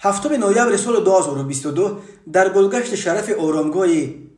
هفتم نوامبر سال 2022 در گلگشت شرف آرامگاه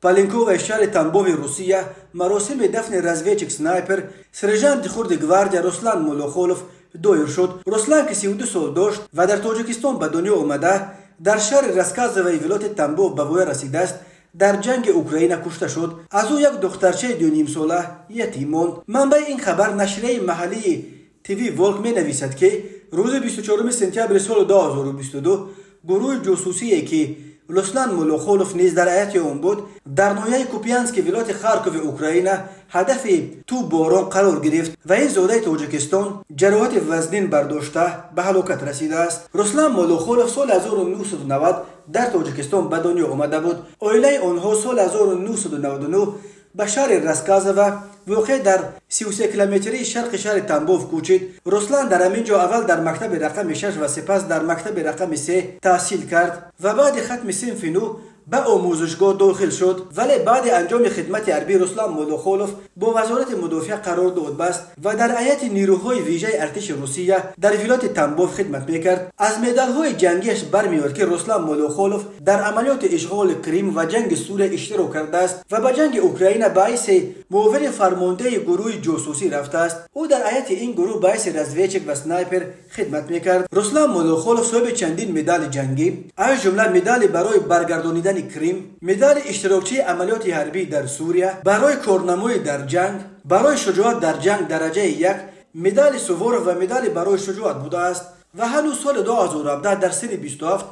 پالینکو و شهر تنبوف روسیه مراسم دفن رزویچک سنایپر سرژانت خرد گواردیا رسلان مولوخولوف دایر شد. رسلان که 32 سال داشت و در تاجیکستان به دنیا آمده در شهر رسکاز و ولایت تنبوف به وی رسیده است. در جنگ اوکراین کشته شد. از او یک دخترچه 2.5 ساله یتیم ماند. منبع این خبر نشریه محلی تیوی ولک می نویسد که روز 24 سپتامبر سال 2022 گروه جاسوسی که رسلان مولوخولوف نیز در ایت آن بود در ناحیه کوپیانسک ولایت خارکوف اوکراین هدف تو باران قرار گرفت و این زاده تاجیکستان جراحت وزنین برداشته به هلاکت رسیده است. رسلان مولوخولوف سال 1990 در تاجیکستان به دنیا آمده بود. عائله آنها سال 1999 به شهر رسکاز و واقع در 33 کیلومتری شرق شهر تنبوف کوچید. رسلان در همینجا اول در مکتب رقم 6 و سپس در مکتب رقم 3 تحصیل کرد و بعد ختم صنف نو به آموزشگاه داخل شد. ولی بعد انجام خدمت حربی رسلان مولوخولوف با وزارت مدافع قرار داد بست و در هیئت نیروهای ویژه ارتش روسیه در ولایت تنبوف خدمت میکرد. از مدال‌های جنگیش برمیاد که رسلان مولوخولوف در عملیات اشغال کریم و جنگ سوریه اشتراک کرده است و به جنگ اوکراین باعث معاون فرمانده گروه جاسوسی رفته است. او در هیئت این گروه باعث رزویچک و سنایپر خدمت میکرد. رسلان مولوخولوف صاحب چندین مدال جنگی از جمله مدال برای برگردانیدن کریم، مدال اشتراکچی عملیات حربی در سوریه، برای کارنمایی در جنگ، برای شجاعت در جنگ درجه 1، مدال سوور و مدال برای شجاعت بوده است و هنوز سال 2017 در سن 27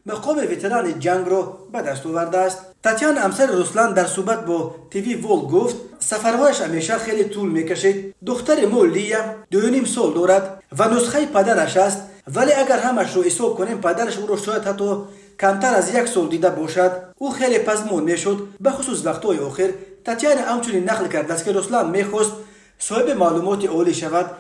مقام وتران جنگ را به دست آورده است. تاتیانا همسر رسلان در صحبت با تیوی ولک گفت سفرهایش همیشه خیلی طول میکشید. دختر ما لیا 2.5 سال دارد و نسخه پدرش است، ولی اگر همش رو حساب کنیم پدرش او را شاید حتی کمتر از 1 سال دیده باشد. او خیلی پزمون میشد. به خصوص وقتهای آخر تاتیانا همچنین نقل کرده است که رسلان میخواست صاحب معلومات عالی شود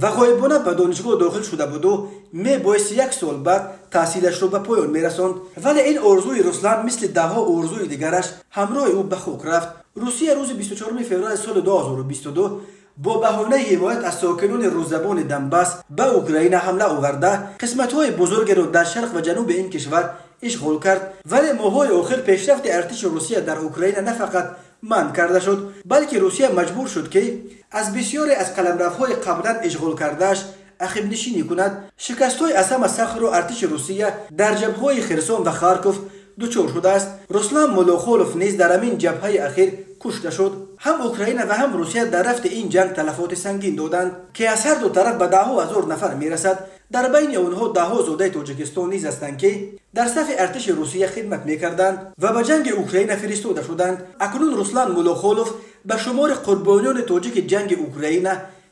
و غایبانه به دانشگاه داخل شده بود و میبایست 1 سال بعد تحصیلش رو به پایان میرساند. ولی این آرزوی رسلان مثل دهها آرزوی دیگرش همراه او به خوک رفت. روسیه روز 24 فوریه سال 2022 با بهانه حمایت از ساکنان روزبان دنباس به اوکراین حمله آورده قسمت‌های بزرگی را در شرق و جنوب این کشور اشغال کرد. ولی ماه‌های آخر پیشرفت ارتش روسیه در اوکراین نه فقط منع کرده شد بلکه روسیه مجبور شد که از بسیاری از قلمروهای قبلا اشغال کردهش عقب نشینی کند. شکست‌های عظیم صخر و ارتش روسیه در جبهه‌های خرسون و خارکوف دچار شده است. رسلان مولوخولوف نیز در همین جبهه اخیر کشته شد. هم اوکراین و هم روسیه در رفت این جنگ تلفات سنگین دادند که از هر دو طرف به 10,000 نفر میرسد. در بین آنها 10 زاده تاجیکستان نیز هستند که در صف ارتش روسیه خدمت میکردند و به جنگ اوکراین فرستاده شدند. اکنون رسلان مولوخولوف به شمار قربانیان تاجیک جنگ اوکراین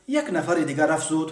1 نفر دیگر افزود.